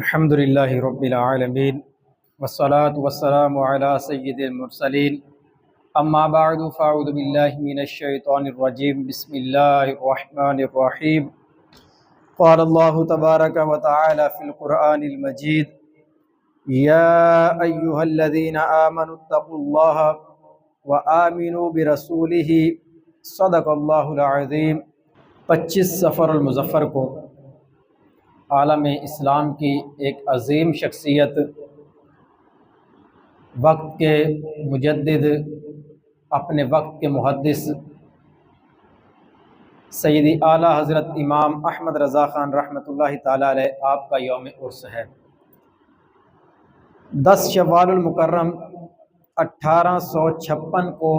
الحمد للہ رب العالمین والصلاة والسلام علی سید المرسلین اما بعد فاعوذ باللہ من الشیطان الرجیم بسم اللہ الرحمن الرحیم قال اللہ تبارک وتعالی فی القرآن المجید یا ایہا الذین آمنوا اتقوا اللہ وآمنوا برسولہ صدق اللہ العظیم۔ 25 صفر المظفر کو عالم اسلام کی ایک عظیم شخصیت، وقت کے مجدد، اپنے وقت کے محدث سیدی اعلیٰ حضرت امام احمد رضا خان رحمۃ اللہ تعالیٰ علیہ آپ کا یوم عرس ہے۔ 10 شوال المکرم 1856 کو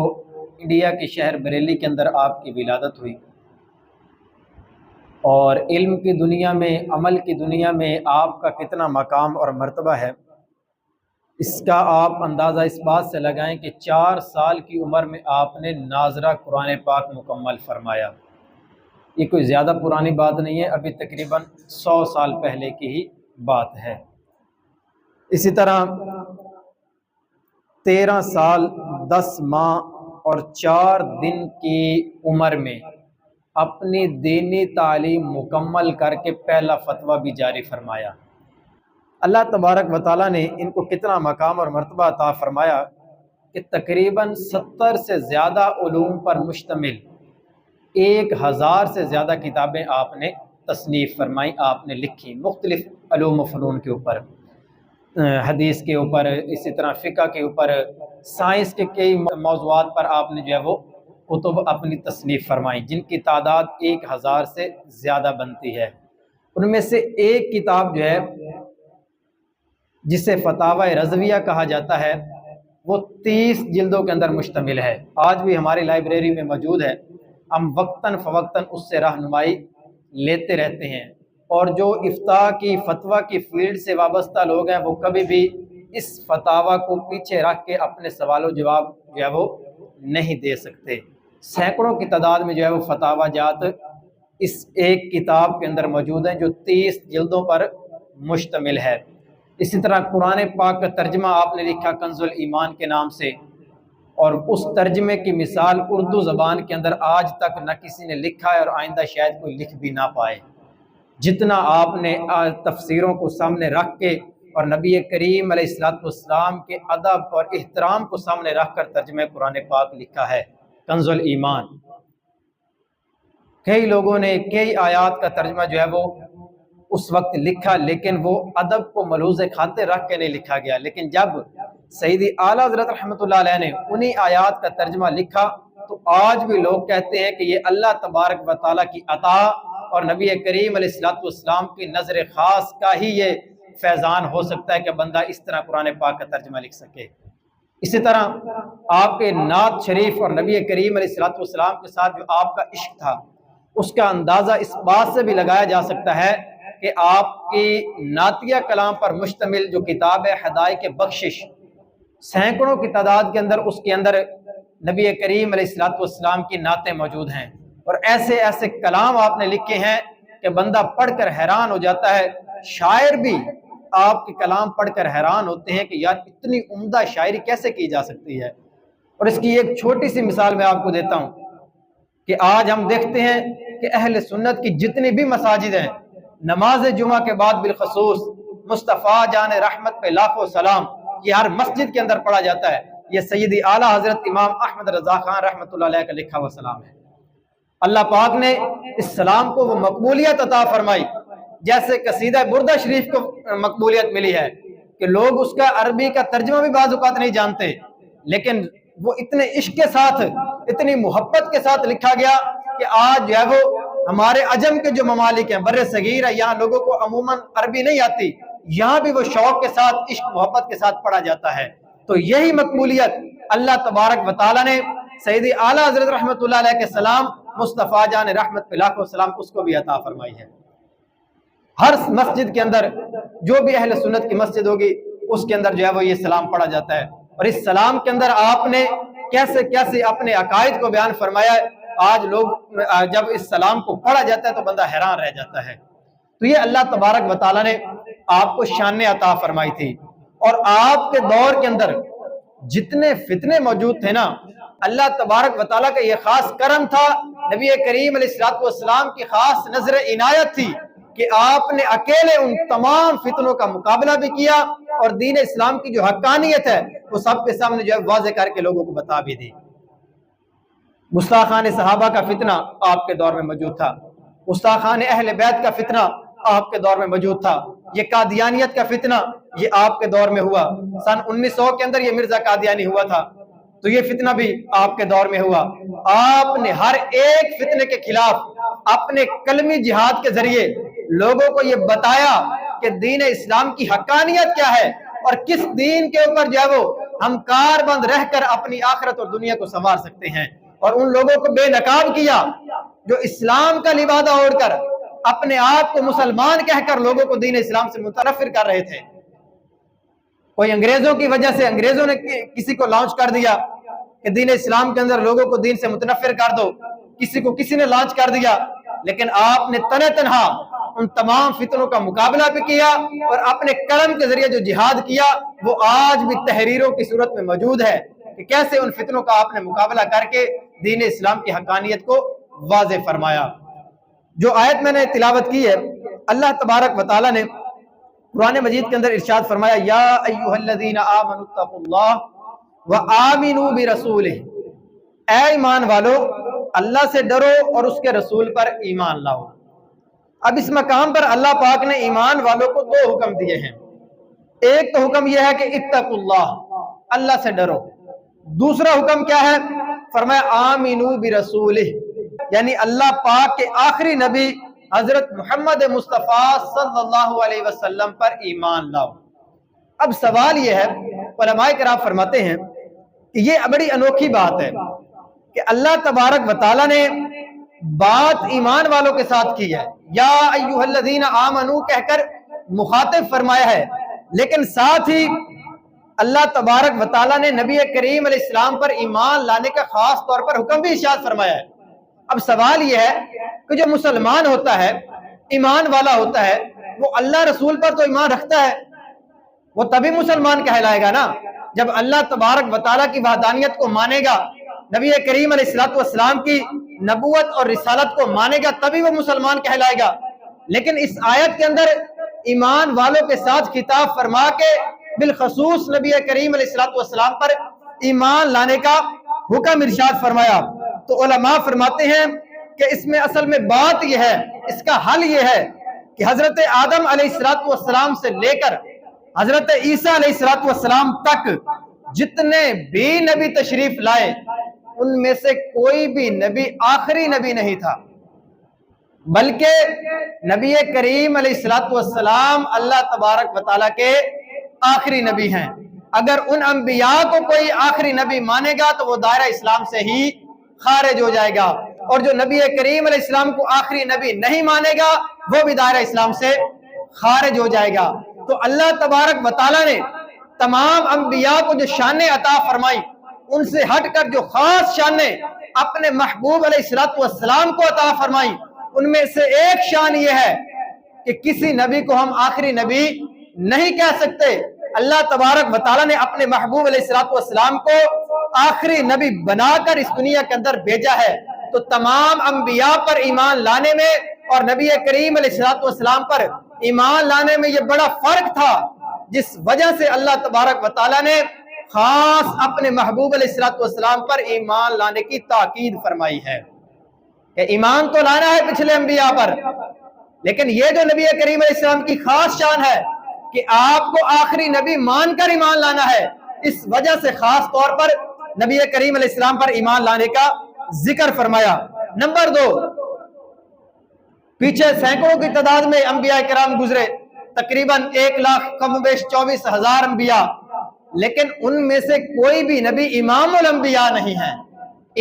انڈیا کے شہر بریلی کے اندر آپ کی ولادت ہوئی، اور علم کی دنیا میں، عمل کی دنیا میں آپ کا کتنا مقام اور مرتبہ ہے، اس کا آپ اندازہ اس بات سے لگائیں کہ 4 سال کی عمر میں آپ نے ناظرہ قرآن پاک مکمل فرمایا۔ یہ کوئی زیادہ پرانی بات نہیں ہے، ابھی تقریباً 100 سال پہلے کی ہی بات ہے۔ اسی طرح 13 سال 10 ماہ اور 4 دن کی عمر میں اپنی دینی تعلیم مکمل کر کے پہلا فتویٰ بھی جاری فرمایا۔ اللہ تبارک و تعالیٰ نے ان کو کتنا مقام اور مرتبہ عطا فرمایا کہ تقریباً 70 سے زیادہ علوم پر مشتمل 1000 سے زیادہ کتابیں آپ نے تصنیف فرمائیں، آپ نے لکھی، مختلف علوم و فنون کے اوپر، حدیث کے اوپر، اسی طرح فقہ کے اوپر، سائنس کے کئی موضوعات پر آپ نے جو ہے وہ کتب اپنی تصنیف فرمائیں، جن کی تعداد 1000 سے زیادہ بنتی ہے۔ ان میں سے ایک کتاب جو ہے جسے فتاوی رضویہ کہا جاتا ہے، وہ 30 جلدوں کے اندر مشتمل ہے، آج بھی ہماری لائبریری میں موجود ہے۔ ہم وقتاً فوقتاً اس سے رہنمائی لیتے رہتے ہیں، اور جو افتاء کی، فتویٰ کی فیلڈ سے وابستہ لوگ ہیں، وہ کبھی بھی اس فتاوی کو پیچھے رکھ کے اپنے سوال و جواب جو ہے وہ نہیں دے سکتے۔ سینکڑوں کی تعداد میں جو ہے وہ فتاوی جات اس ایک کتاب کے اندر موجود ہیں، جو 30 جلدوں پر مشتمل ہے۔ اسی طرح قرآن پاک کا ترجمہ آپ نے لکھا کنز الایمان کے نام سے، اور اس ترجمے کی مثال اردو زبان کے اندر آج تک نہ کسی نے لکھا ہے، اور آئندہ شاید کوئی لکھ بھی نہ پائے۔ جتنا آپ نے تفسیروں کو سامنے رکھ کے اور نبی کریم علیہ السلام کے ادب اور احترام کو سامنے رکھ کر ترجمہ قرآن پاک لکھا ہے کنز الایمان۔ کئی لوگوں نے کئی آیات کا ترجمہ جو ہے وہ اس وقت لکھا، لیکن وہ ادب کو ملحوظ خاطر رکھ کے نہیں لکھا گیا، لیکن جب سیدی اعلیٰ حضرت رحمۃ اللہ علیہ نے انہی آیات کا ترجمہ لکھا، تو آج بھی لوگ کہتے ہیں کہ یہ اللہ تبارک و تعالیٰ کی عطا اور نبی کریم علیہ السلام کی نظر خاص کا ہی یہ فیضان ہو سکتا ہے کہ بندہ اس طرح قرآن پاک کا ترجمہ لکھ سکے۔ اسی طرح آپ کے نعت شریف اور نبی کریم علیہ السلام کے ساتھ جو آپ کا عشق تھا، اس کا اندازہ اس بات سے بھی لگایا جا سکتا ہے کہ آپ کی نعتیہ کلام پر مشتمل جو کتاب ہے حدائق بخشش، سینکڑوں کی تعداد کے اندر اس کے اندر نبی کریم علیہ السلام کی نعتیں موجود ہیں، اور ایسے ایسے کلام آپ نے لکھے ہیں کہ بندہ پڑھ کر حیران ہو جاتا ہے۔ شاعر بھی آپ کے کلام پڑھ کر حیران ہوتے ہیں کہ یار اتنی عمدہ شاعری کیسے کی جا سکتی ہے۔ اور اس کی ایک چھوٹی سی مثال میں آپ کو دیتا ہوں کہ آج ہم دیکھتے ہیں کہ اہل سنت کی جتنی بھی مساجد ہیں، نماز جمعہ کے بعد بالخصوص مصطفیٰ جان رحمت پہ لاکھوں سلام یہ ہر مسجد کے اندر پڑھا جاتا ہے۔ یہ سیدی اعلیٰ حضرت امام احمد رضا خان رحمۃ اللہ علیہ کا لکھا ہوا سلام ہے۔ اللہ پاک نے اس سلام کو وہ مقبولیت عطا فرمائی، جیسے قصیدہ بردہ شریف کو مقبولیت ملی ہے کہ لوگ اس کا عربی کا ترجمہ بھی بعض اوقات نہیں جانتے، لیکن وہ اتنے عشق کے ساتھ، اتنی محبت کے ساتھ لکھا گیا کہ آج جو ہے وہ ہمارے عجم کے جو ممالک ہیں، بر صغیر ہے، یہاں لوگوں کو عموماً عربی نہیں آتی، یہاں بھی وہ شوق کے ساتھ، عشق محبت کے ساتھ پڑھا جاتا ہے۔ تو یہی مقبولیت اللہ تبارک و تعالیٰ نے سیدی اعلیٰ حضرت رحمۃ اللہ علیہ کے سلام مصطفیٰ جان رحمت پہ لاکھوں سلام اس کو بھی عطا فرمائی ہے۔ ہر مسجد کے اندر جو بھی اہل سنت کی مسجد ہوگی اس کے اندر جو ہے وہ یہ سلام پڑھا جاتا ہے، اور اس سلام کے اندر آپ نے کیسے کیسے اپنے عقائد کو بیان فرمایا ہے۔ آج لوگ جب اس سلام کو پڑھا جاتا ہے تو بندہ حیران رہ جاتا ہے۔ تو یہ اللہ تبارک و تعالیٰ نے آپ کو شان عطا فرمائی تھی۔ اور آپ کے دور کے اندر جتنے فتنے موجود تھے نا، اللہ تبارک و تعالیٰ کا یہ خاص کرم تھا، نبی کریم علیہ السلام کی خاص نظر عنایت تھی کہ آپ نے اکیلے ان تمام فتنوں کا مقابلہ بھی کیا اور دین اسلام کی جو حقانیت ہے وہ سب کے سامنے جو ہے واضح کر کے لوگوں کو بتا بھی دی۔ گستاخان صحابہ کا فتنہ آپ کے دور میں موجود تھا، گستاخان اہل بیت کا فتنہ آپ کے دور میں موجود تھا، یہ قادیانیت کا فتنہ یہ آپ کے دور میں ہوا، سن 1900 کے اندر یہ مرزا قادیانی ہوا تھا، تو یہ فتنہ بھی آپ کے دور میں ہوا۔ آپ نے ہر ایک فتنے کے خلاف اپنے کلمی جہاد کے ذریعے لوگوں کو یہ بتایا کہ دین اسلام کی حقانیت کیا ہے اور کس دین کے اوپر جو ہے وہ ہم کاربند رہ کر اپنی آخرت اور دنیا کو سنوار سکتے ہیں، اور ان لوگوں کو بے نقاب کیا جو اسلام کا لبادہ اوڑھ کر اپنے آپ کو مسلمان کہہ کر لوگوں کو دین اسلام سے متنفر کر رہے تھے۔ کوئی انگریزوں کی وجہ سے انگریزوں نے کسی کو لانچ کر دیا کہ دین اسلام کے اندر لوگوں کو دین سے متنفر کر دو، کسی کو کسی نے لانچ کر دیا، لیکن آپ نے تنہا ان تمام فتنوں کا مقابلہ بھی کیا اور اپنے کرم کے ذریعے جو جہاد کیا وہ آج بھی تحریروں کی صورت میں موجود ہے کہ کیسے ان فتنوں کا آپ نے مقابلہ کر کے دین اسلام کی حقانیت کو واضح فرمایا۔ جو آیت میں نے تلاوت کی ہے، اللہ تبارک و تعالیٰ نے قرآن مجید کے اندر ارشاد فرمایا، یا ایھا الذین آمنوا اتقوا اللہ وآمنوا برسولہ، اے ایمان والو اللہ سے ڈرو اور اس کے رسول پر ایمان لاؤ۔ اب اس مقام پر اللہ پاک نے ایمان والوں کو دو حکم دیے ہیں، ایک تو حکم یہ ہے کہ اتقوا اللہ، اللہ سے ڈرو، دوسرا حکم کیا ہے؟ فرمایا آمنوا برسولہ، یعنی اللہ پاک کے آخری نبی حضرت محمد مصطفیٰ صلی اللہ علیہ وسلم پر ایمان لاؤ۔ اب سوال یہ ہے، علماء کرام فرماتے ہیں کہ یہ بڑی انوکھی بات ہے کہ اللہ تبارک و تعالیٰ نے بات ایمان والوں کے ساتھ کی ہے، یا ایھا الذین آمنوا کہہ کر مخاطب فرمایا ہے، لیکن ساتھ ہی اللہ تبارک و تعالیٰ نے نبی کریم علیہ السلام پر ایمان لانے کا خاص طور پر حکم بھی ارشاد فرمایا ہے۔ اب سوال یہ ہے کہ جو مسلمان ہوتا ہے، ایمان والا ہوتا ہے، وہ اللہ رسول پر تو ایمان رکھتا ہے، وہ تبھی مسلمان کہلائے گا نا جب اللہ تبارک و تعالیٰ کی وحدانیت کو مانے گا، نبی کریم علیہ السلام کی نبوت اور رسالت کو مانے گا، تبھی وہ مسلمان کہلائے گا۔ لیکن اس آیت کے اندر ایمان والوں کے ساتھ خطاب فرما کے بالخصوص نبی کریم علیہ السلام پر ایمان لانے کا حکم ارشاد فرمایا۔ تو علماء فرماتے ہیں کہ اس میں اصل میں بات یہ ہے، اس کا حل یہ ہے کہ حضرت آدم علیہ السلام سے لے کر حضرت عیسیٰ علیہ السلام تک جتنے بھی نبی تشریف لائے ان میں سے کوئی بھی نبی آخری نبی نہیں تھا، بلکہ نبی کریم علیہ السلام اللہ تبارک و تعالیٰ کے آخری نبی ہیں۔ اگر ان انبیاء کو کوئی آخری نبی مانے گا تو وہ دائرہ اسلام سے ہی خارج ہو جائے گا، اور جو نبی کریم علیہ السلام کو آخری نبی نہیں مانے گا وہ بھی دائرہ اسلام سے خارج ہو جائے گا۔ تو اللہ تبارک و تعالیٰ نے تمام انبیاء کو جو شانیں عطا فرمائی ان سے ہٹ کر جو خاص شانیں اپنے محبوب علیہ السلام کو عطا فرمائی، ان میں سے ایک شان یہ ہے کہ کسی نبی کو ہم آخری نبی نہیں کہہ سکتے۔ اللہ تبارک و تعالیٰ نے اپنے محبوب علیہ السلام کو آخری نبی بنا کر اس دنیا کے اندر بھیجا ہے، تو تمام انبیاء پر ایمان لانے میں اور نبی کریم علیہ السلام پر ایمان لانے میں یہ بڑا فرق تھا، جس وجہ سے اللہ تبارک و تعالیٰ نے خاص اپنے محبوب علیہ السلام پر ایمان لانے کی تاکید فرمائی ہے کہ ایمان تو لانا ہے پچھلے انبیاء پر، لیکن یہ جو نبی کریم علیہ السلام کی خاص شان ہے کہ آپ کو آخری نبی مان کر ایمان لانا ہے، اس وجہ سے خاص طور پر نبی کریم علیہ السلام پر ایمان لانے کا ذکر فرمایا۔ نمبر 2، پیچھے سینکڑوں کی تعداد میں انبیاء کرام گزرے، تقریباً 1,24,000 انبیاء، لیکن ان میں سے کوئی بھی نبی امام الانبیاء نہیں ہے۔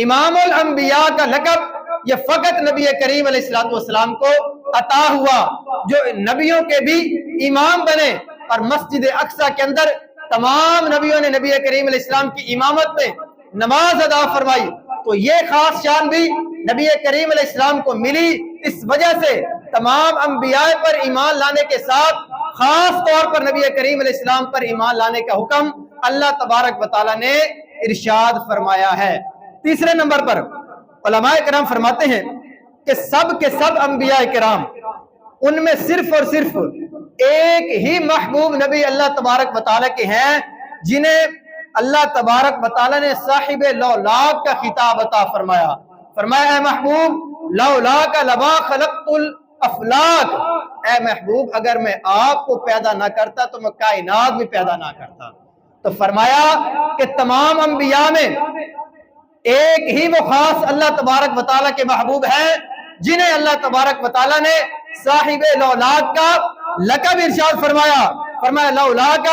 امام الانبیاء کا لقب یہ فقط نبی کریم علیہ السلام کو عطا ہوا، جو نبیوں کے بھی امام بنے، اور مسجد اقصی کے اندر تمام نبیوں نے نبی کریم علیہ السلام کی امامت میں نماز ادا فرمائی۔ تو یہ خاص شان بھی نبی کریم علیہ السلام کو ملی، اس وجہ سے تمام انبیاء پر ایمان لانے کے ساتھ خاص طور پر نبی کریم علیہ السلام پر ایمان لانے کا حکم اللہ تبارک و تعالیٰ نے ارشاد فرمایا ہے۔ تیسرے نمبر پر علماء کرام فرماتے ہیں کہ سب کے سب انبیاء کرام، ان میں صرف اور صرف ایک ہی محبوب نبی اللہ تبارک و تعالیٰ کے ہیں جنہیں اللہ تبارک و تعالیٰ نے صاحب لولاک کا خطاب عطا فرمایا۔ فرمایا اے محبوب لولاک لما خلقت الافلاک، اے محبوب اگر میں آپ کو پیدا نہ کرتا تو میں کائنات بھی پیدا نہ کرتا۔ تو فرمایا کہ تمام انبیاء میں ایک ہی وہ خاص اللہ تبارک و تعالیٰ کے محبوب ہیں جنہیں اللہ تبارک و تعالیٰ نے صاحب لولاک کا لقب ارشاد فرمایا۔ فرمایا لولاک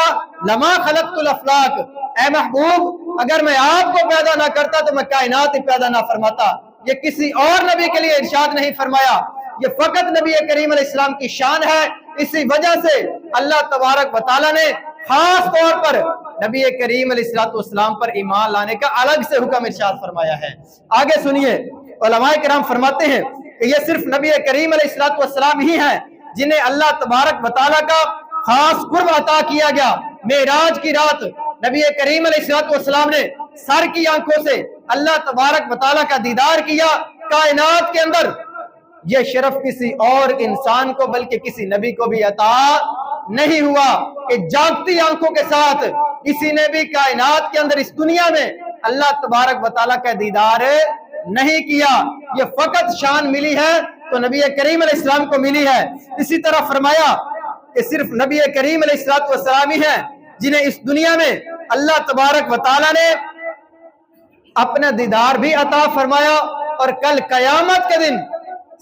لما خلقت الافلاک، اے محبوب اگر میں آپ کو پیدا نہ کرتا تو میں کائنات ہی پیدا نہ فرماتا۔ یہ کسی اور نبی کے لیے ارشاد نہیں فرمایا، یہ فقط نبی کریم علیہ السلام کی شان ہے۔ اسی وجہ سے اللہ تبارک و تعالیٰ نے خاص طور پر نبی کریم علیہ السلام پر ایمان لانے کا الگ سے حکم ارشاد فرمایا ہے۔ آگے سنیے، علماء کرام فرماتے ہیں کہ یہ صرف نبی کریم علیہ السلام ہی ہیں جنہیں اللہ تبارک و تعالیٰ کا خاص قرب عطا کیا گیا۔ معراج کی رات نبی کریم علیہ السلام نے سر کی آنکھوں سے اللہ تبارک و تعالیٰ کا دیدار کیا۔ کائنات کے اندر یہ شرف کسی اور انسان کو بلکہ کسی نبی کو بھی عطا نہیں ہوا کہ جاگتی آنکھوں کے ساتھ کسی نے بھی کائنات کے اندر اس دنیا میں اللہ تبارک و تعالیٰ کا دیدار نہیں کیا۔ یہ فقط شان ملی ہے تو نبی کریم علیہ السلام کو ملی ہے۔ اسی طرح فرمایا کہ صرف نبی کریم علیہ السلام ہی ہیں جنہیں اس دنیا میں اللہ تبارک و تعالیٰ نے اپنا دیدار بھی عطا فرمایا، اور کل قیامت کے دن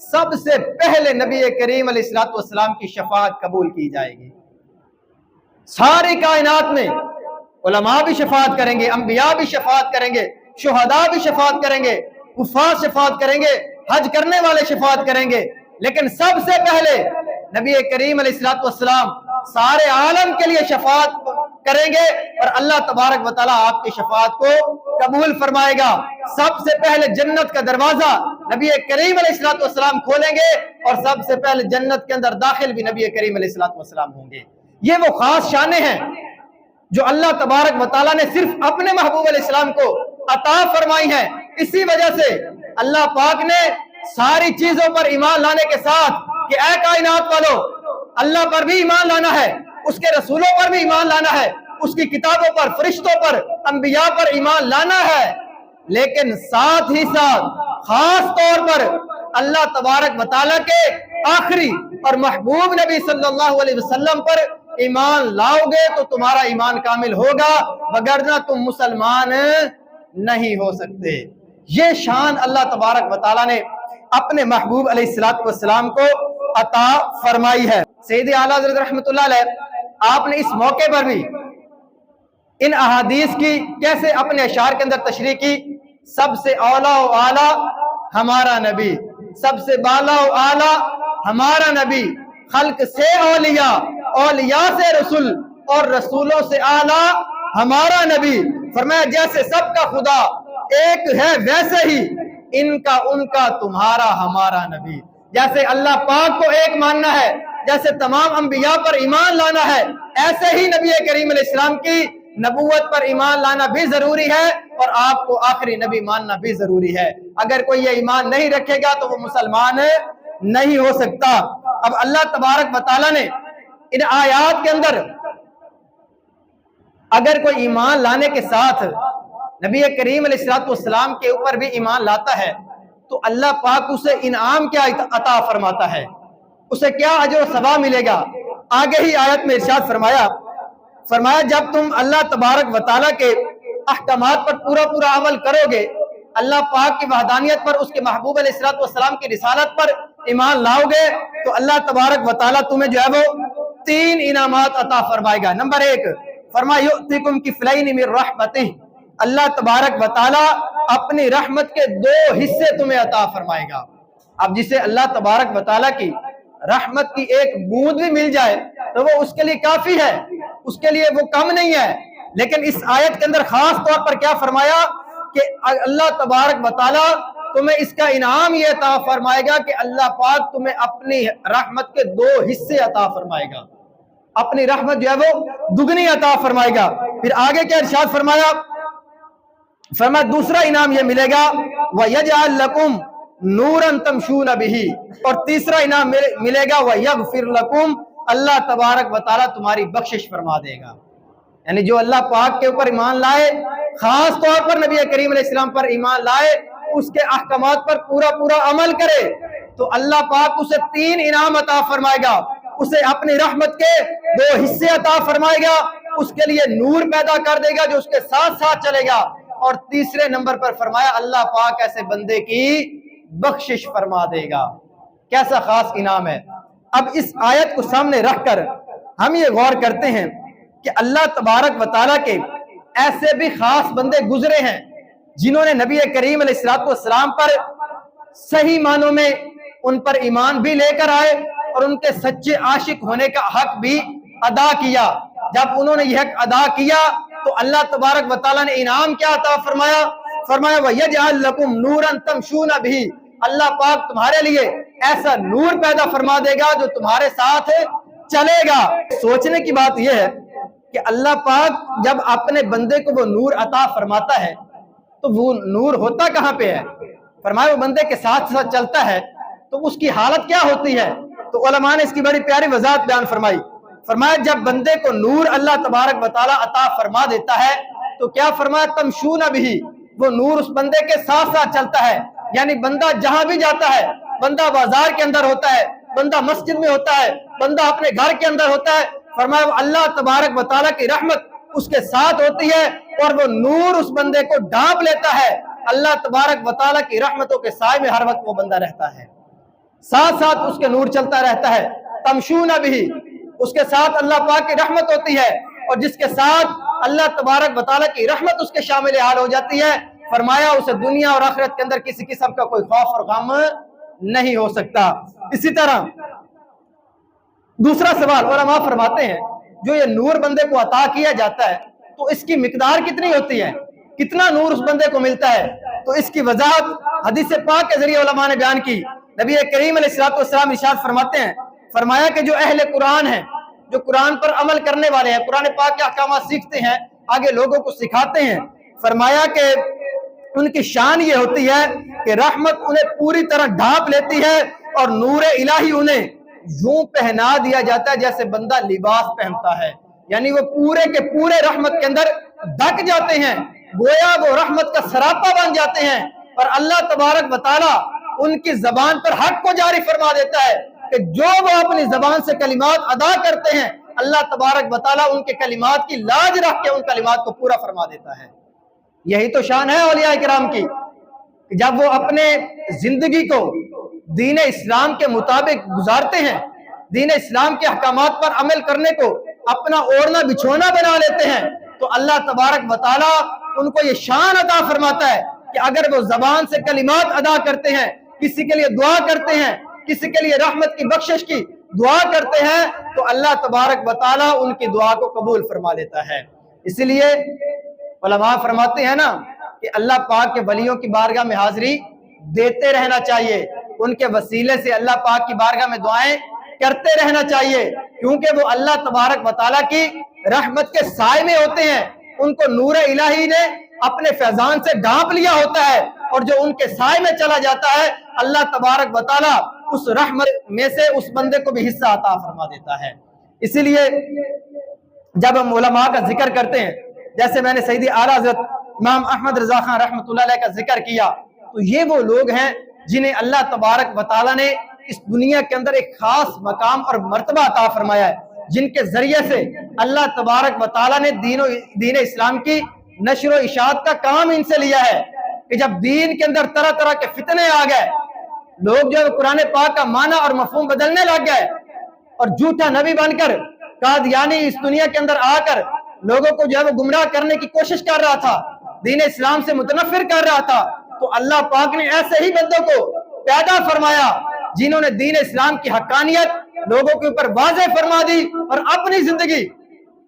سب سے پہلے نبی کریم علیہ السلام کی شفاعت قبول کی جائے گی۔ ساری کائنات میں علماء بھی شفاعت کریں گے، انبیاء بھی شفاعت کریں گے، شہداء بھی شفاعت کریں گے، کفار شفاعت کریں گے، حج کرنے والے شفاعت کریں گے، لیکن سب سے پہلے نبی کریم علیہ السلام سارے عالم کے لیے شفاعت کریں گے، اور اللہ تبارک و تعالیٰ آپ کی شفاعت کو قبول فرمائے گا۔ سب سے پہلے جنت کا دروازہ نبی کریم علیہ السلام کھولیں گے، اور سب سے پہلے جنت کے اندر داخل بھی نبی کریم علیہ السلام ہوں گے۔ یہ وہ خاص شانیں ہیں جو اللہ تبارک و تعالیٰ نے صرف اپنے محبوب علیہ السلام کو عطا فرمائی ہیں۔ اسی وجہ سے اللہ پاک نے ساری چیزوں پر ایمان لانے کے ساتھ کہ اے کائنات والو، اللہ پر بھی ایمان لانا ہے، اس کے رسولوں پر بھی ایمان لانا ہے، اس کی کتابوں پر، فرشتوں پر، انبیاء پر ایمان لانا ہے، لیکن ساتھ ہی ساتھ خاص طور پر اللہ تبارک و تعالیٰ کے آخری اور محبوب نبی صلی اللہ علیہ وسلم پر ایمان لاؤ گے تو تمہارا ایمان کامل ہوگا، وگرنہ تم مسلمان نہیں ہو سکتے۔ یہ شان اللہ تبارک و تعالیٰ نے اپنے محبوب علیہ السلام کو عطا فرمائی ہے۔ سید اعلیٰ حضرت رحمۃ اللہ علیہ آپ نے اس موقع پر بھی ان احادیث کی کیسے اپنے اشعار کے اندر تشریح کی۔ سب سے اولا و اعلیٰ ہمارا نبی، سب سے بالا و اعلیٰ ہمارا نبی، خلق سے اولیاء، اولیاء سے رسول، اور رسولوں سے اعلیٰ ہمارا نبی۔ فرمایا جیسے سب کا خدا ایک ہے ویسے ہی ان کا ان کا تمہارا ہمارا نبی۔ جیسے اللہ پاک کو ایک ماننا ہے، جیسے تمام انبیاء پر ایمان لانا ہے، ایسے ہی نبی کریم علیہ السلام کی نبوت پر ایمان لانا بھی ضروری ہے، اور آپ کو آخری نبی ماننا بھی ضروری ہے۔ اگر کوئی یہ ایمان نہیں رکھے گا تو وہ مسلمان نہیں ہو سکتا۔ اب اللہ تبارک و تعالیٰ نے ان آیات کے اندر اگر کوئی ایمان لانے کے ساتھ نبی کریم علیہ السلام کے اوپر بھی ایمان لاتا ہے تو اللہ پاک اسے انعام کیا عطا فرماتا ہے، اسے کیا اجر و ثواب ملے گا۔ آگے ہی آیت میں ارشاد فرمایا جب تم اللہ تبارک و تعالیٰ کے احکامات پر پورا عمل کرو گے، اللہ پاک کی وحدانیت پر، اس کے محبوب علیہ السلام کی رسالت پر ایمان لاؤ گے تو اللہ تبارک و تعالیٰ تمہیں جو ہے وہ 3 انعامات عطا فرمائے گا۔ نمبر 1 فرمایا یؤتیکم کفلین من رحمتہ، اللہ تبارک و تعالیٰ اپنی رحمت کے 2 حصے تمہیں عطا فرمائے گا۔ اب جسے اللہ تبارک و تعالیٰ کی رحمت کی ایک بوند بھی مل جائے تو وہ اس کے لیے کافی ہے، اس کے لیے وہ کم نہیں ہے۔ لیکن اس آیت کے اندر خاص طور پر کیا فرمایا کہ اللہ تبارک و تعالیٰ تمہیں اس کا انعام یہ عطا فرمائے گا کہ اللہ پاک تمہیں اپنی رحمت کے 2 حصے عطا فرمائے گا، اپنی رحمت جو ہے وہ دگنی عطا فرمائے گا۔ پھر آگے کیا ارشاد فرمایا؟ فرمایا دوسرا انعام یہ ملے گا وَيَجْعَلْ لَكُمْ نُورًا تَمْشُونَ بِهِ، اور تیسرا انعام ملے گا وَيَغْفِرْ لَكُمْ، اللہ تبارک و تعالیٰ تمہاری بخشش فرما دے گا۔ یعنی جو اللہ پاک کے اوپر ایمان لائے، خاص طور پر نبی کریم علیہ السلام پر ایمان لائے، اس کے احکامات پر پورا عمل کرے تو اللہ پاک اسے 3 انعام عطا فرمائے گا۔ اسے اپنی رحمت کے 2 حصے عطا فرمائے گا، اس کے لیے نور پیدا کر دے گا جو اس کے ساتھ ساتھ چلے گا، اور تیسرے نمبر پر فرمایا اللہ پاک ایسے بندے کی بخشش فرما دے گا۔ کیسا خاص انعام ہے۔ اب اس آیت کو سامنے رکھ کر ہم یہ غور کرتے ہیں کہ اللہ تبارک و تعالیٰ کے ایسے بھی خاص بندے گزرے ہیں جنہوں نے نبی کریم علیہ السلام پر صحیح معنوں میں ان پر ایمان بھی لے کر آئے اور ان کے سچے عاشق ہونے کا حق بھی ادا کیا۔ جب انہوں نے یہ حق ادا کیا تو اللہ تبارک و تعالیٰ نے انعام کیا عطا فرمایا؟ فرمایا وَيَجْعَلْ لَكُمْ نُورًا تَمْشُونَ بِهِ، اللہ پاک تمہارے لیے ایسا نور پیدا فرما دے گا جو تمہارے ساتھ چلے گا۔ سوچنے کی بات یہ ہے کہ اللہ پاک جب اپنے بندے کو وہ نور عطا فرماتا ہے تو وہ نور ہوتا کہاں پہ ہے؟ فرمایا وہ بندے کے ساتھ ساتھ چلتا ہے تو اس کی حالت کیا ہوتی ہے؟ تو علماء نے اس کی بڑی پیاری وضاحت بیان فرمائی۔ فرمایا جب بندے کو نور اللہ تبارک و تعالیٰ عطا فرما دیتا ہے تو کیا فرمایا تمشون بھی، وہ نور اس بندے کے ساتھ ساتھ چلتا ہے، یعنی بندہ جہاں بھی جاتا ہے، بندہ بازار کے اندر ہوتا ہے، بندہ مسجد میں ہوتا ہے، بندہ اپنے گھر کے اندر ہوتا ہے، فرمایا اللہ تبارک و تعالیٰ کی رحمت اس کے ساتھ ہوتی ہے اور وہ نور اس بندے کو ڈھانپ لیتا ہے۔ اللہ تبارک و تعالیٰ کی رحمتوں کے سائے میں ہر وقت وہ بندہ رہتا ہے، ساتھ ساتھ اس کے نور چلتا رہتا ہے۔ تمشون بھی، اس کے ساتھ اللہ پاک کی رحمت ہوتی ہے، اور جس کے ساتھ اللہ تبارک و تعالیٰ کی رحمت اس کے شامل حال ہو جاتی ہے، فرمایا اسے دنیا اور آخرت کے اندر کسی قسم کا کوئی خوف اور غم نہیں ہو سکتا۔ اسی طرح دوسرا سوال، علماء فرماتے ہیں جو یہ نور بندے کو عطا کیا جاتا ہے تو اس کی مقدار کتنی ہوتی ہے، کتنا نور اس بندے کو ملتا ہے؟ تو اس کی وضاحت حدیث پاک کے ذریعے علماء نے بیان کی۔ نبی کریم علیہ السلام ارشاد فرماتے ہیں، فرمایا کہ جو اہل قرآن ہیں، جو قرآن پر عمل کرنے والے ہیں، قرآن پاک کے احکامات سیکھتے ہیں، آگے لوگوں کو سکھاتے ہیں، فرمایا کہ ان کی شان یہ ہوتی ہے کہ رحمت انہیں پوری طرح ڈھانپ لیتی ہے اور نور الہی انہیں یوں پہنا دیا جاتا ہے جیسے بندہ لباس پہنتا ہے، یعنی وہ پورے کے پورے رحمت کے اندر ڈھک جاتے ہیں، گویا وہ رحمت کا سراپا بن جاتے ہیں، اور اللہ تبارک و تعالیٰ ان کی زبان پر حق کو جاری فرما دیتا ہے کہ جو وہ اپنی زبان سے کلمات ادا کرتے ہیں اللہ تبارک و تعالیٰ ان کے کلمات کی لاج رکھ کے ان کلمات کو پورا فرما دیتا ہے۔ یہی تو شان ہے اولیاء کرام کی کہ جب وہ اپنے زندگی کو دین اسلام کے مطابق گزارتے ہیں، دین اسلام کے احکامات پر عمل کرنے کو اپنا اوڑھنا بچھونا بنا لیتے ہیں، تو اللہ تبارک و تعالیٰ ان کو یہ شان عطا فرماتا ہے کہ اگر وہ زبان سے کلمات ادا کرتے ہیں، کسی کے لیے دعا کرتے ہیں، کسی کے لیے رحمت کی بخشش کی دعا کرتے ہیں، تو اللہ تبارک و تعالیٰ ان کی دعا کو قبول فرما لیتا ہے۔ اسی لیے علماء فرماتے ہیں نا کہ اللہ پاک کے ولیوں کی بارگاہ میں حاضری دیتے رہنا چاہیے، ان کے وسیلے سے اللہ پاک کی بارگاہ میں دعائیں کرتے رہنا چاہیے، کیونکہ وہ اللہ تبارک و تعالیٰ کی رحمت کے سائے میں ہوتے ہیں، ان کو نور الہی نے اپنے فیضان سے ڈھانپ لیا ہوتا ہے، اور جو ان کے سائے میں چلا جاتا ہے اللہ تبارک و تعالیٰ اس رحمت میں سے اس بندے کو بھی حصہ عطا فرما دیتا ہے۔ اسی لیے جب ہم علماء کا ذکر کرتے ہیں، جیسے میں نے سیدی اعلیٰ حضرت امام احمد رضا خان رحمۃ اللہ علیہ کا ذکر کیا، تو یہ وہ لوگ ہیں جنہیں اللہ تبارک و تعالیٰ نے اس دنیا کے اندر ایک خاص مقام اور مرتبہ عطا فرمایا ہے، جن کے ذریعے سے اللہ تبارک و تعالیٰ نے دین اسلام کی نشر و اشاعت کا کام ان سے لیا ہے کہ جب دین کے اندر طرح طرح کے فتنے آ گئے، لوگ جو قرآن پاک کا معنی اور مفہوم بدلنے لگ گئے اور جھوٹا نبی بن کر قادیانی اس دنیا کے اندر آ کر لوگوں کو جو ہے وہ گمراہ کرنے کی کوشش کر رہا تھا، دین اسلام سے متنفر کر رہا تھا، تو اللہ پاک نے ایسے ہی بندوں کو پیدا فرمایا جنہوں نے دین اسلام کی حقانیت لوگوں کے اوپر واضح فرما دی اور اپنی زندگی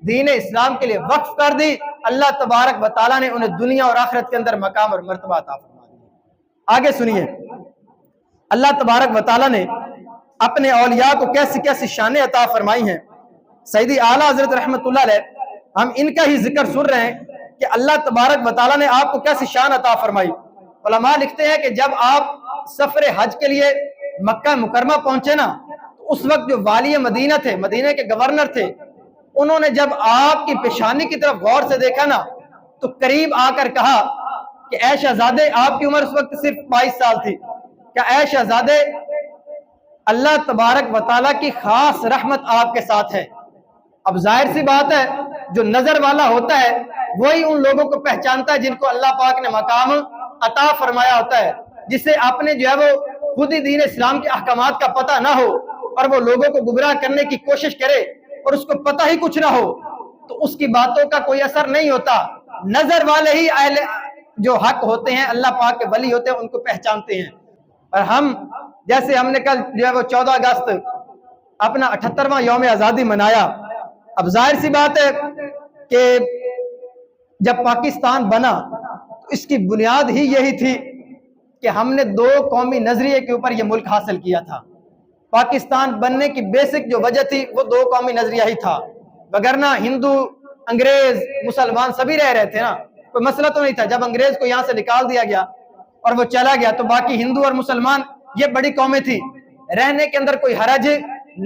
دین اسلام کے لیے وقف کر دی۔ اللہ تبارک و تعالیٰ نے انہیں دنیا اور آخرت کے اندر مقام اور مرتبہ عطا فرما دی۔ آگے سنیے اللہ تبارک و تعالیٰ نے اپنے اولیاء کو کیسی کیسی شانیں عطا فرمائی ہیں۔ سیدی اعلیٰ حضرت رحمت اللہ علیہ، ہم ان کا ہی ذکر سن رہے ہیں کہ اللہ تبارک و تعالیٰ نے آپ کو کیسی شان عطا فرمائی۔ علماء لکھتے ہیں کہ جب آپ سفر حج کے لیے مکہ مکرمہ پہنچے نا، تو اس وقت جو والی مدینہ تھے، مدینہ کے گورنر تھے، انہوں نے جب آپ کی پیشانی کی طرف غور سے دیکھا نا، تو قریب آ کر کہا کہ اے شہزادے، آپ کی عمر اس وقت صرف 22 سال تھی، کہ اے شہزادے، اللہ تبارک و تعالیٰ کی خاص رحمت آپ کے ساتھ ہے۔ اب ظاہر سی بات ہے، جو نظر والا ہوتا ہے وہی ان لوگوں کو پہچانتا ہے جن کو اللہ پاک نے مقام عطا فرمایا ہوتا ہے۔ جسے اپنے جو ہے وہ خود ہی دین اسلام کے احکامات کا پتہ نہ ہو اور وہ لوگوں کو گمراہ کرنے کی کوشش کرے اور اس کو پتہ ہی کچھ نہ ہو، تو اس کی باتوں کا کوئی اثر نہیں ہوتا۔ نظر والے ہی اہل جو حق ہوتے ہیں، اللہ پاک کے ولی ہوتے ہیں، ان کو پہچانتے ہیں۔ اور ہم جیسے ہم نے کل جو ہے وہ 14 اگست اپنا 78واں یوم آزادی منایا۔ اب ظاہر سی بات ہے کہ جب پاکستان بنا تو اس کی بنیاد ہی یہی تھی کہ ہم نے 2 قومی نظریے کے اوپر یہ ملک حاصل کیا تھا۔ پاکستان بننے کی بیسک جو وجہ تھی وہ 2 قومی نظریہ ہی تھا، وگرنہ ہندو، انگریز، مسلمان سبھی رہ رہے تھے نا، کوئی مسئلہ تو نہیں تھا۔ جب انگریز کو یہاں سے نکال دیا گیا اور وہ چلا گیا تو باقی ہندو اور مسلمان یہ بڑی قومیں تھی، رہنے کے اندر کوئی حرج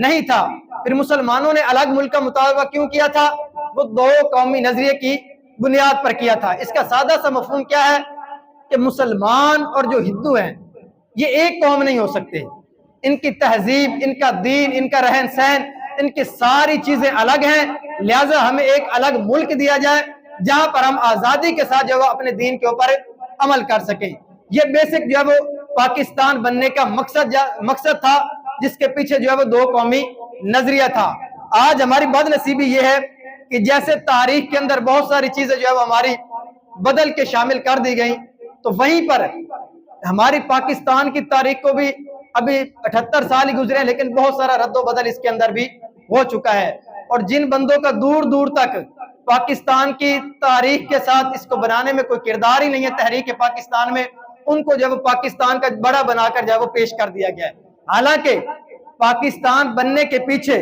نہیں تھا۔ پھر مسلمانوں نے الگ ملک کا مطالبہ کیوں کیا تھا؟ وہ 2 قومی نظریے کی بنیاد پر کیا تھا۔ اس کا سادہ سا مفہوم کیا ہے کہ مسلمان اور جو ہندو ہیں یہ ایک قوم نہیں ہو سکتے، ان کی تہذیب، ان کا دین، ان کا رہن سہن، ان کی ساری چیزیں الگ ہیں، لہٰذا ہمیں ایک الگ ملک دیا جائے جہاں پر ہم آزادی کے ساتھ جو ہے وہ اپنے دین کے اوپر عمل کر سکیں۔ یہ بیسک جو ہے وہ پاکستان بننے کا مقصد تھا، جس کے پیچھے جو ہے وہ 2 قومی نظریہ تھا۔ آج ہماری بد نصیبی یہ ہے کہ جیسے تاریخ کے اندر بہت ساری چیزیں جو ہے وہ ہماری بدل کے شامل کر دی گئیں، تو وہیں پر ہماری پاکستان کی تاریخ کو بھی ابھی 78 سال ہی گزرے، لیکن بہت سارا رد و بدل اس کے اندر بھی ہو چکا ہے۔ اور جن بندوں کا دور دور تک پاکستان کی تاریخ کے ساتھ اس کو بنانے میں کوئی کردار ہی نہیں ہے تحریک پاکستان میں، ان کو جب پاکستان کا بڑا بنا کر جب وہ پیش کر دیا گیا ہے۔ حالانکہ پاکستان بننے کے پیچھے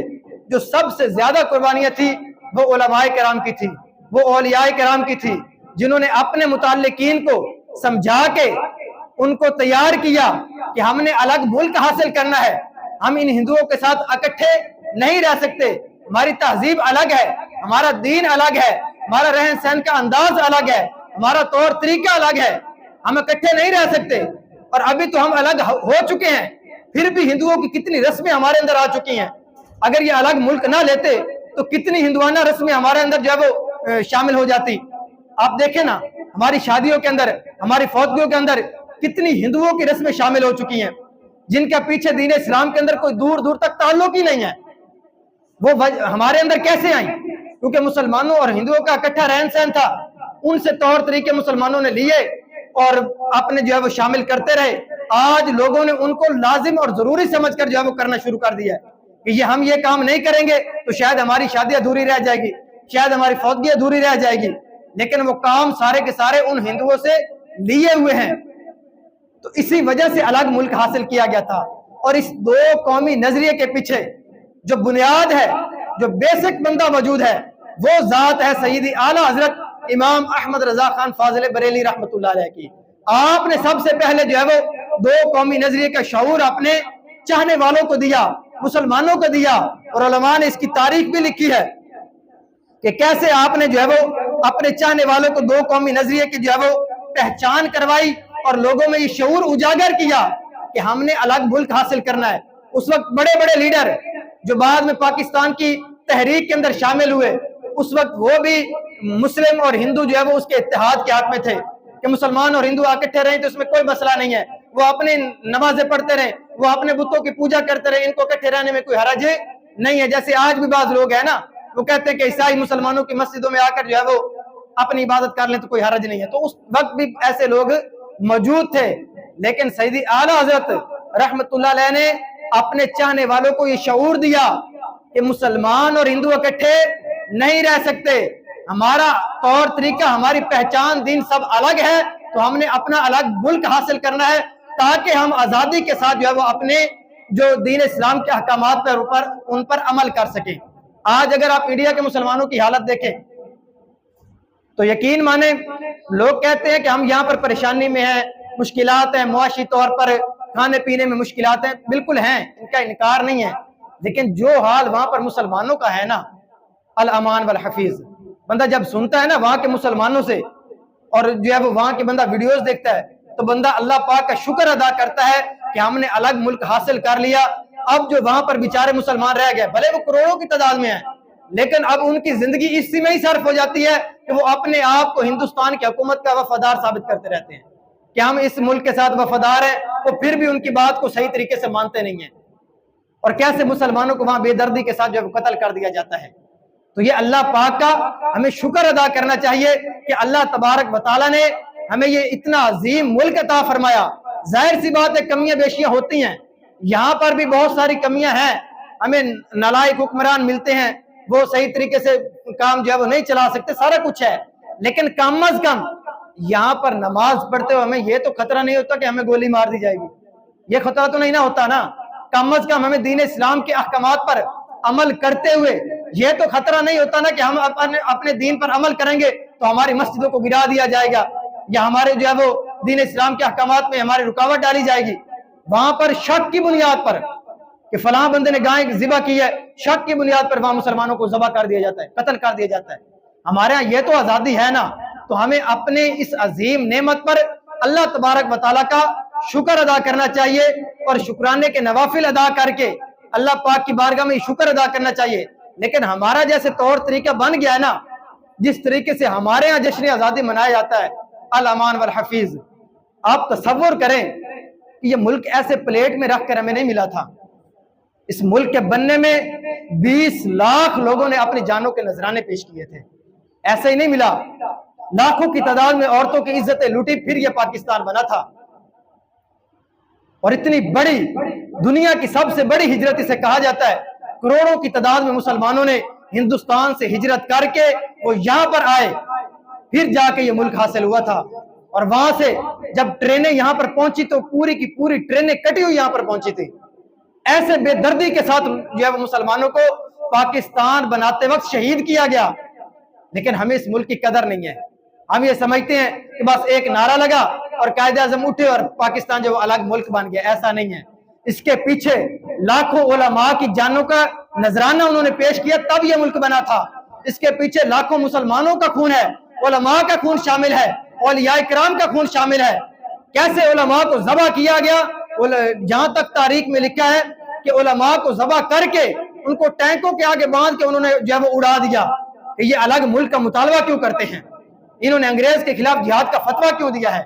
جو سب سے زیادہ قربانیاں تھی وہ علماء کرام کی تھی، وہ اولیاء کرام کی تھی، جنہوں نے اپنے متعلقین کو سمجھا کے ان کو تیار کیا کہ ہم نے الگ ملک حاصل کرنا ہے، ہم ان ہندوؤں کے ساتھ اکٹھے نہیں رہ سکتے، ہماری تہذیب الگ ہے، ہمارا دین الگ ہے، ہمارا رہن سہن کا انداز الگ ہے، ہمارا طور طریقہ الگ ہے، ہم اکٹھے نہیں رہ سکتے۔ اور ابھی تو ہم الگ ہو چکے ہیں، پھر بھی ہندوؤں کی کتنی رسمیں ہمارے اندر آ چکی ہیں۔ اگر یہ الگ ملک نہ لیتے تو کتنی ہندوانہ رسمیں ہمارے اندر جو ہے وہ شامل ہو جاتی۔ آپ دیکھیں نا، ہماری شادیوں کے اندر، ہماری فوتگیوں کے اندر کتنی ہندوؤں کی رسمیں شامل ہو چکی ہیں، جن کا پیچھے دین اسلام کے اندر کوئی دور دور تک تعلق ہی نہیں ہے۔ وہ ہمارے اندر کیسے آئیں؟ کیونکہ مسلمانوں اور ہندوؤں کا اکٹھا رہن سہن تھا، ان سے طور طریقے مسلمانوں نے لیے اور اپنے جو ہے وہ شامل کرتے رہے۔ آج لوگوں نے ان کو لازم اور ضروری سمجھ کر جو ہے وہ کرنا شروع کر دیا ہے کہ ہم یہ کام نہیں کریں گے تو شاید ہماری شادی ادھوری رہ جائے گی، شاید ہماری فوتگی ادھوری رہ جائے گی، لیکن وہ کام سارے کے سارے ان ہندوؤں سے لیے ہوئے ہیں۔ تو اسی وجہ سے الگ ملک حاصل کیا گیا تھا۔ اور اس 2 قومی نظریے کے پیچھے جو بنیاد ہے، جو بیسک بندہ موجود ہے، وہ ذات ہے سیدی اعلیٰ حضرت امام احمد رضا خان فاضل بریلی رحمۃ اللہ علیہ کی۔ آپ نے سب سے پہلے جو ہے وہ 2 قومی نظریے کا شعور اپنے چاہنے والوں کو دیا، مسلمانوں کو دیا، اور علماء نے اس کی تاریخ بھی لکھی ہے کہ کیسے آپ نے جو ہے وہ اپنے چاہنے والوں کو 2 قومی نظریے کی جو ہے وہ پہچان کروائی اور لوگوں میں یہ شعور اجاگر کیا کہ ہم نے الگ ملک حاصل کرنا ہے۔ اس وقت بڑے بڑے لیڈر جو بعد میں پاکستان کی تحریک کے اندر شامل ہوئے، اس وقت وہ بھی مسلم اور ہندو جو ہے وہ اس کے اتحاد کے حق میں تھے کہ مسلمان اور ہندو اکٹھے رہیں تو اس میں کوئی مسئلہ نہیں ہے، وہ اپنے نمازیں پڑھتے رہیں، وہ اپنے بتوں کی پوجا کرتے رہیں، ان کو اکٹھے رہنے میں کوئی حرج نہیں ہے۔ جیسے آج بھی بعض لوگ ہیں نا، وہ کہتے ہیں کہ عیسائی مسلمانوں کی مسجدوں میں آ کر جو ہے وہ اپنی عبادت کر لیں تو کوئی حرج نہیں ہے، تو اس وقت بھی ایسے لوگ موجود تھے۔ لیکن سیدی اعلیٰ حضرت رحمت اللہ علیہ نے اپنے چاہنے والوں کو یہ شعور دیا کہ مسلمان اور ہندو اکٹھے نہیں رہ سکتے، ہمارا طور طریقہ، ہماری پہچان، دین سب الگ ہے، تو ہم نے اپنا الگ ملک حاصل کرنا ہے تاکہ ہم آزادی کے ساتھ جو ہے وہ اپنے جو دین اسلام کے احکامات پر ان پر عمل کر سکیں۔ آج اگر آپ انڈیا کے مسلمانوں کی حالت دیکھیں تو یقین مانیں، لوگ کہتے ہیں کہ ہم یہاں پر پریشانی میں ہیں، مشکلات ہیں، معاشی طور پر کھانے پینے میں مشکلات ہیں، بالکل ہیں، ان کا انکار نہیں ہے، لیکن جو حال وہاں پر مسلمانوں کا ہے نا، الامان والحفیظ، بندہ جب سنتا ہے نا وہاں کے مسلمانوں سے اور جو ہے وہ وہاں کے بندہ ویڈیوز دیکھتا ہے تو بندہ اللہ پاک کا شکر ادا کرتا ہے کہ ہم نے الگ ملک حاصل کر لیا۔ اب جو وہاں پر بیچارے مسلمان رہ گئے، بھلے وہ کروڑوں کی تعداد میں ہیں، لیکن اب ان کی زندگی اسی میں ہی صرف ہو جاتی ہے کہ وہ اپنے آپ کو ہندوستان کی حکومت کا وفادار ثابت کرتے رہتے ہیں کہ ہم اس ملک کے ساتھ وفادار ہیں، وہ پھر بھی ان کی بات کو صحیح طریقے سے مانتے نہیں ہیں، اور کیسے مسلمانوں کو وہاں بے دردی کے ساتھ جو قتل کر دیا جاتا ہے۔ تو یہ اللہ پاک کا ہمیں شکر ادا کرنا چاہیے کہ اللہ تبارک و تعالیٰ نے ہمیں یہ اتنا عظیم ملک عطا فرمایا۔ ظاہر سی بات ہے کمیاں بیشیاں ہوتی ہیں، یہاں پر بھی بہت ساری کمیاں ہیں، ہمیں نالائق حکمران ملتے ہیں، وہ صحیح طریقے سے کام جو ہے وہ نہیں چلا سکتے، سارا کچھ ہے، لیکن کم از کم یہاں پر نماز پڑھتے ہوئے ہمیں یہ تو خطرہ نہیں ہوتا کہ ہمیں گولی مار دی جائے گی، یہ خطرہ تو نہیں نہ ہوتا نا۔ کم از کم ہمیں دین اسلام کے احکامات پر عمل کرتے ہوئے یہ تو خطرہ نہیں ہوتا نا کہ ہم اپنے دین پر عمل کریں گے تو ہماری مسجدوں کو گرا دیا جائے گا یا ہمارے جو ہے وہ دین اسلام کے احکامات میں ہماری رکاوٹ ڈالی جائے گی۔ وہاں پر شک کی بنیاد پر کہ فلاں بندے نے گائے ذبح کی ہے، شک کی بنیاد پر وہاں مسلمانوں کو ذبح کر دیا جاتا ہے، قتل کر دیا جاتا ہے۔ ہمارے ہاں یہ تو آزادی ہے نا، تو ہمیں اپنے اس عظیم نعمت پر اللہ تبارک و تعالیٰ کا شکر ادا کرنا چاہیے اور شکرانے کے نوافل ادا کر کے اللہ پاک کی بارگاہ میں شکر ادا کرنا چاہیے۔ لیکن ہمارا جیسے طور طریقہ بن گیا ہے نا، جس طریقے سے ہمارے ہاں جشن آزادی منایا جاتا ہے الامان والحفیظ، آپ تصور کریں کہ یہ ملک ایسے پلیٹ میں رکھ کر ہمیں نہیں ملا تھا، اس ملک کے بننے میں 20 لاکھ لوگوں نے اپنی جانوں کے نذرانے پیش کیے تھے، ایسے ہی نہیں ملا، لاکھوں کی تعداد میں عورتوں کی عزتیں لوٹی پھر یہ پاکستان بنا تھا۔ اور اتنی بڑی دنیا کی سب سے بڑی ہجرت اسے کہا جاتا ہے، کروڑوں کی تعداد میں مسلمانوں نے ہندوستان سے ہجرت کر کے وہ یہاں پر آئے، پھر جا کے یہ ملک حاصل ہوا تھا۔ اور وہاں سے جب ٹرینیں یہاں پر پہنچی تو پوری کی پوری ٹرینیں کٹی ہوئی یہاں پر پہنچی تھی، ایسے بے دردی کے ساتھ جو ہے وہ مسلمانوں کو پاکستان بناتے وقت شہید کیا گیا، لیکن ہمیں اس ملک کی قدر نہیں ہے۔ ہم یہ سمجھتے ہیں کہ بس ایک نعرہ لگا اور قائد اعظم اٹھے اور پاکستان جو الگ ملک بن گیا، ایسا نہیں ہے۔ اس کے پیچھے لاکھوں علماء کی جانوں کا نذرانہ انہوں نے پیش کیا تب یہ ملک بنا تھا۔ اس کے پیچھے لاکھوں مسلمانوں کا خون ہے، علماء کا خون شامل ہے، اولیاء کرام کا خون شامل ہے۔ کیسے علماء کو ذبح کیا گیا، جہاں تک تاریخ میں لکھا ہے کہ علماء کو ذبح کر کے ان کو ٹینکوں کے آگے باندھ کے انہوں نے جو ہے وہ اڑا دیا کہ یہ الگ ملک کا مطالبہ کیوں کرتے ہیں، انہوں نے انگریز کے خلاف جہاد کا فتویٰ کیوں دیا ہے،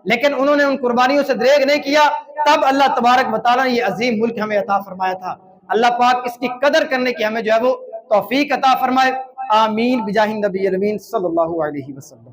لیکن انہوں نے ان قربانیوں سے دریغ نہیں کیا۔ تب اللہ تبارک و تعالیٰ نے یہ عظیم ملک ہمیں عطا فرمایا تھا۔ اللہ پاک اس کی قدر کرنے کی ہمیں جو ہے وہ توفیق عطا فرمائے، آمین بجاہ النبی الامین صلی اللہ علیہ وسلم۔